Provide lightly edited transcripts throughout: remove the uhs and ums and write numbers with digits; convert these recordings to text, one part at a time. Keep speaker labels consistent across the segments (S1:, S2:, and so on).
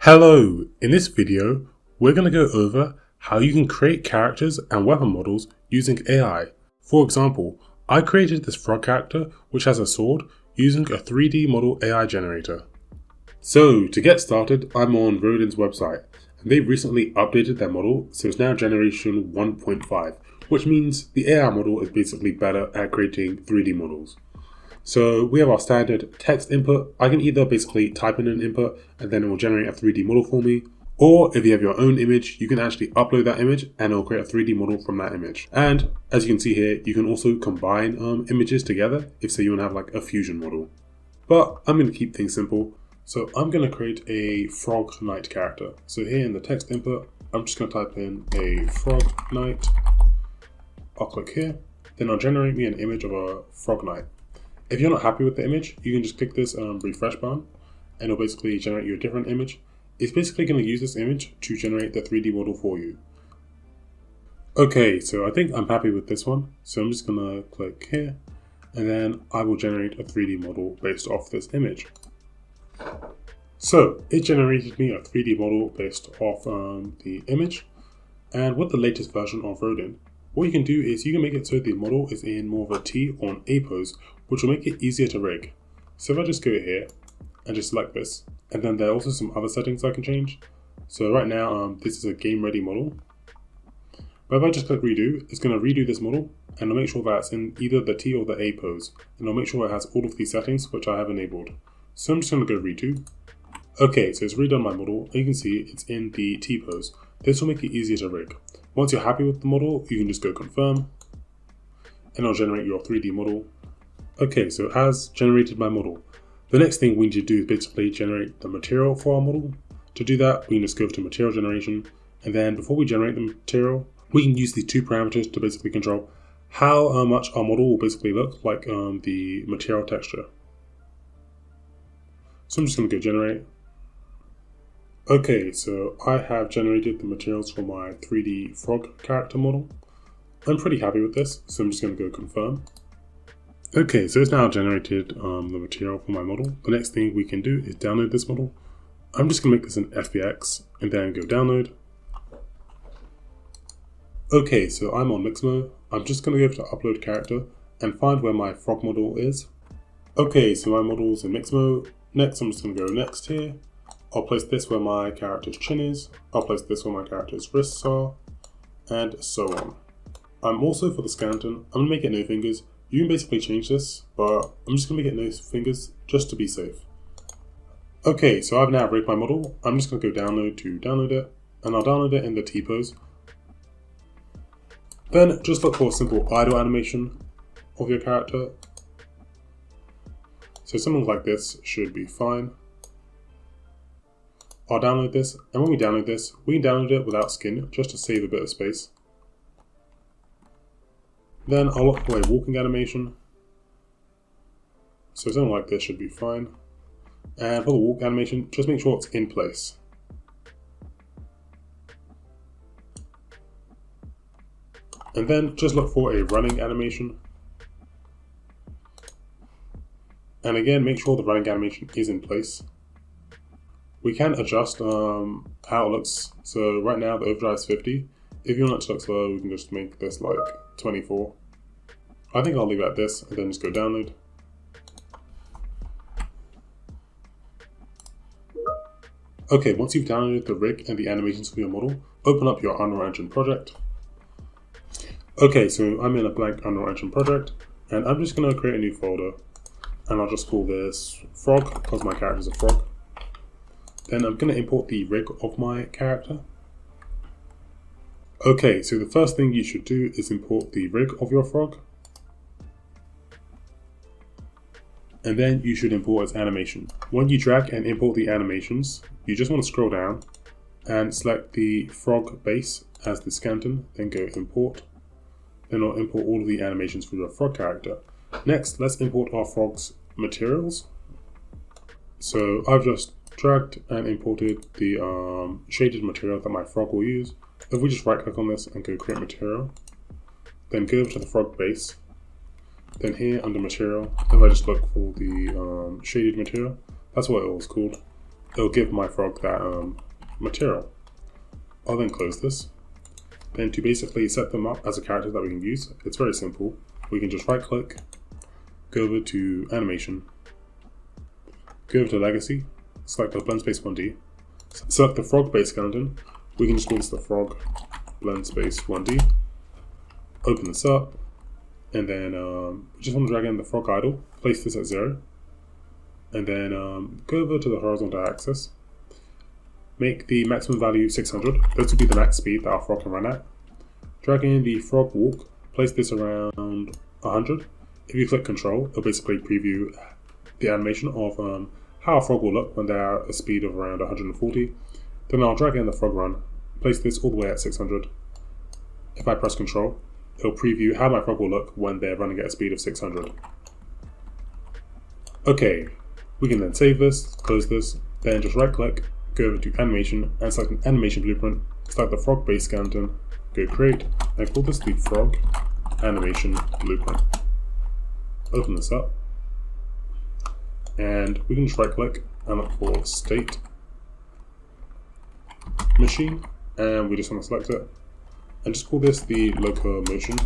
S1: Hello! In this video, we're going to go over how you can create characters and weapon models using AI. For example, I created this frog character which has a sword using a 3D model AI generator. So to get started, I'm on Rodin's website and they've recently updated their model, so it's now generation 1.5, which means the AI model is basically better at creating 3D models. So we have our standard text input. I can either basically type in an input and then it will generate a 3D model for me. Or if you have your own image, you can actually upload that image and it will create a 3D model from that image. And as you can see here, you can also combine images together if say you want to have like a fusion model. But I'm going to keep things simple. So I'm going to create a frog knight character. So here in the text input, I'm just going to type in a frog knight. I'll click here. Then I'll generate me an image of a frog knight. If you're not happy with the image, you can just click this refresh button and it'll basically generate you a different image. It's basically going to use this image to generate the 3D model for you. Okay, so I think I'm happy with this one. So I'm just going to click here and then I will generate a 3D model based off this image. So it generated me a 3D model based off the image. And with the latest version of Rodin, what you can do is you can make it so the model is in more of a T or an A pose, which will make it easier to rig. So if I just go here and just select this, and then there are also some other settings I can change. So right now, this is a game ready model. But if I just click redo, it's going to redo this model and I'll make sure that it's in either the T or the A pose. And I'll make sure it has all of these settings, which I have enabled. So I'm just going to go redo. Okay, so it's redone my model and you can see it's in the T pose. This will make it easier to rig. Once you're happy with the model, you can just go confirm and it'll generate your 3D model. Okay, so it has generated my model. The next thing we need to do is basically generate the material for our model. To do that, we can just go to material generation, and then before we generate the material, we can use these two parameters to basically control how much our model will basically look like the material texture. So I'm just going to go generate. Okay, so I have generated the materials for my 3D frog character model. I'm pretty happy with this, so I'm just going to go confirm. Okay, so it's now generated the material for my model. The next thing we can do is download this model. I'm just going to make this an FBX and then go download. Okay, so I'm on mix mode. I'm just going to go to upload character and find where my frog model is. Okay, so my model's in mix mode. Next, I'm just going to go next here. I'll place this where my character's chin is. I'll place this where my character's wrists are, and so on. I'm also for the skeleton, I'm going to make it no fingers. You can basically change this, but I'm just going to make it no fingers just to be safe. Okay, so I've now rigged my model. I'm just going to go download to download it, and I'll download it in the T pose. Then just look for a simple idle animation of your character. So something like this should be fine. I'll download this, and when we download this, we can download it without skin just to save a bit of space. Then I'll look for a walking animation. So something like this should be fine. And for the walk animation, just make sure it's in place. And then just look for a running animation. And again, make sure the running animation is in place. We can adjust how it looks. So right now the overdrive is 50. If you want it to look slow, we can just make this like 24. I think I'll leave it at this and then just go download. Okay, once you've downloaded the rig and the animations for your model, open up your Unreal Engine project. Okay, so I'm in a blank Unreal Engine project and I'm just going to create a new folder and I'll just call this frog because my character is a frog. Then I'm going to import the rig of my character. Okay, so the first thing you should do is import the rig of your frog. And then you should import its animation. When you drag and import the animations, you just want to scroll down and select the frog base as the skeleton, then go import. Then I'll import all of the animations for your frog character. Next, let's import our frog's materials. So I've just dragged and imported the shaded material that my frog will use. If we just right click on this and go create material, then go over to the frog base, then here under material, if I just look for the shaded material, that's what it was called. it'll give my frog that material. I'll then close this. Then to basically set them up as a character that we can use, it's very simple. We can just right click, go over to animation, go over to legacy, select the blend space 1D, select the frog base skeleton. We can just call this the frog blend space 1D. Open this up, and then we just want to drag in the frog idle, place this at 0, and then go over to the horizontal axis, make the maximum value 600. This will be the max speed that our frog can run at. Drag in the frog walk, place this around 100. If you click control, it'll basically preview the animation of how a frog will look when they're at a speed of around 140. Then I'll drag in the frog run, place this all the way at 600. If I press control, it'll preview how my frog will look when they're running at a speed of 600. Okay, we can then save this, close this, then just right click, go over to animation and select an animation blueprint, select the frog base skeleton, go create, and call this the frog animation blueprint. Open this up, and we can just right click and look for state machine, and we just want to select it and just call this the locomotion.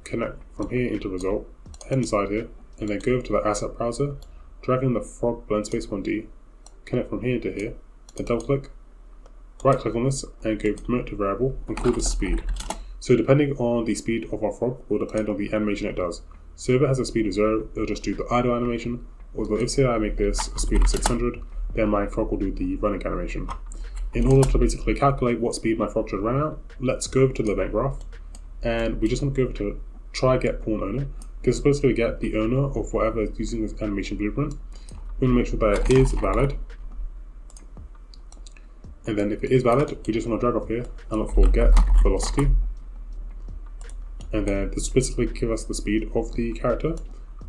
S1: Connect from here into result, head inside here, and then go over to the asset browser, drag in the frog blend space 1D, connect from here into here, then double click, right click on this and go promote to variable and call this speed. So depending on the speed of our frog will depend on the animation it does. So if it has a speed of 0, it'll just do the idle animation, although if say I make this a speed of 600, then my frog will do the running animation. In order to basically calculate what speed my frog should run at, let's go over to the event graph, and we just want to go over to try get pawn owner, because it's supposed to get the owner of whatever is using this animation blueprint. We want to make sure that it is valid, and then if it is valid, we just want to drag off here and look for get velocity, and then this will basically give us the speed of the character.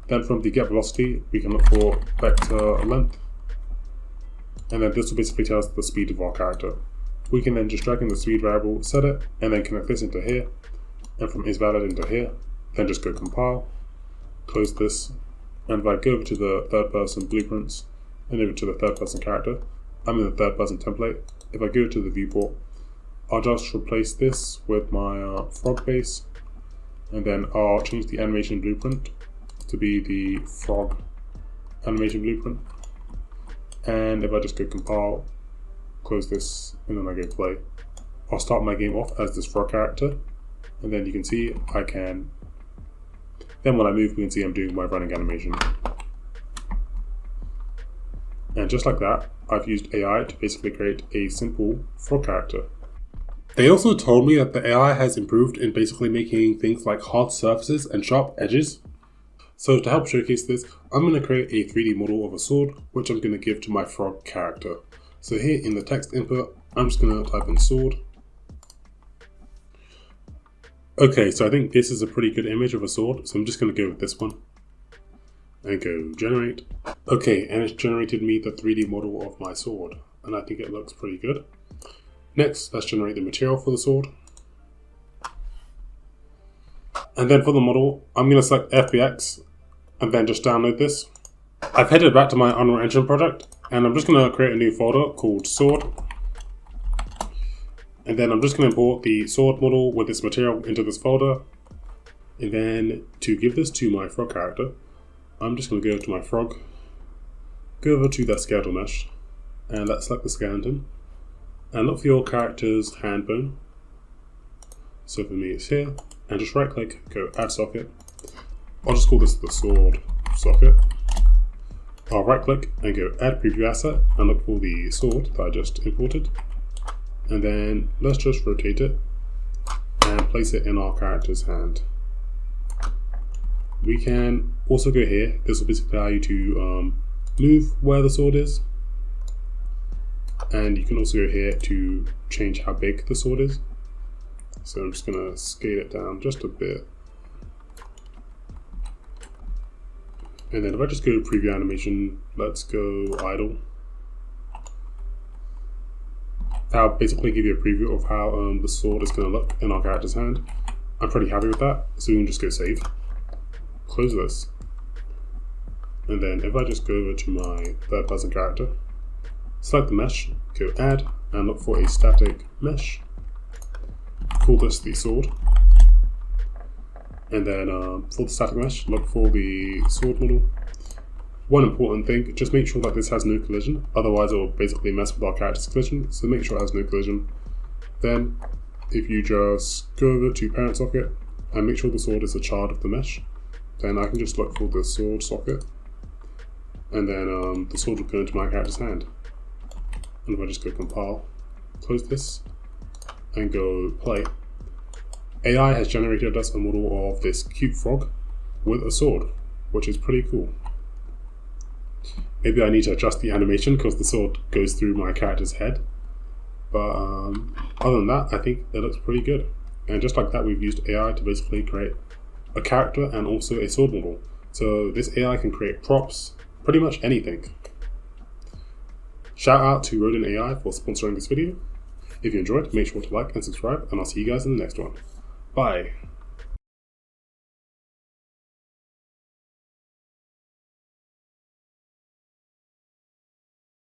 S1: Then from the get velocity, we can look for vector length, and then this will basically tell us the speed of our character. We can then just drag in the speed variable, set it, and then connect this into here, and from is valid into here, then just go compile, close this, and if I go over to the third person blueprints, and over to the third person character, I'm in the third person template. If I go to the viewport, I'll just replace this with my frog base, and then I'll change the animation blueprint to be the frog animation blueprint. And if I just go compile, close this, and then I go play, I'll start my game off as this frog character, and then you can see I can, then when I move, we can see I'm doing my running animation. And just like that, I've used AI to basically create a simple frog character. They also told me that the AI has improved in basically making things like hard surfaces and sharp edges. So to help showcase this, I'm going to create a 3D model of a sword, which I'm going to give to my frog character. So here in the text input, I'm just going to type in sword. Okay, so I think this is a pretty good image of a sword, so I'm just going to go with this one. And go generate. Okay, and it's generated me the 3D model of my sword, and I think it looks pretty good. Next, let's generate the material for the sword. And then for the model, I'm going to select FBX and then just download this. I've headed back to my Unreal Engine project, and I'm just going to create a new folder called sword. And then I'm just going to import the sword model with this material into this folder. And then to give this to my frog character, I'm just going to go to my frog, go over to the skeletal mesh, and let's select the skeleton. And look for your character's hand bone. So for me it's here, and just right click, go add socket. I'll just call this the sword socket. I'll right click and go add preview asset and look for the sword that I just imported. And then let's just rotate it and place it in our character's hand. We can also go here. This will basically allow you to move where the sword is. And you can also go here to change how big the sword is. So I'm just going to scale it down just a bit. And then if I just go preview animation, let's go idle. That'll basically give you a preview of how the sword is going to look in our character's hand. I'm pretty happy with that, so we can just go save. Close this. And then if I just go over to my third person character, select the mesh, go add, and look for a static mesh. Call this the sword. And then for the static mesh, look for the sword model. One important thing, just make sure that this has no collision, otherwise it will basically mess with our character's collision, so make sure it has no collision. Then, if you just go over to parent socket, and make sure the sword is a child of the mesh, then I can just look for the sword socket, and then the sword will go into my character's hand. And if I just go compile, close this, and go play, AI has generated us a model of this cute frog with a sword, which is pretty cool. Maybe I need to adjust the animation because the sword goes through my character's head. But other than that, I think it looks pretty good. And just like that, we've used AI to basically create a character and also a sword model. So this AI can create props, pretty much anything. Shout out to Rodent AI for sponsoring this video. If you enjoyed, make sure to like and subscribe, and I'll see you guys in the next one. Bye.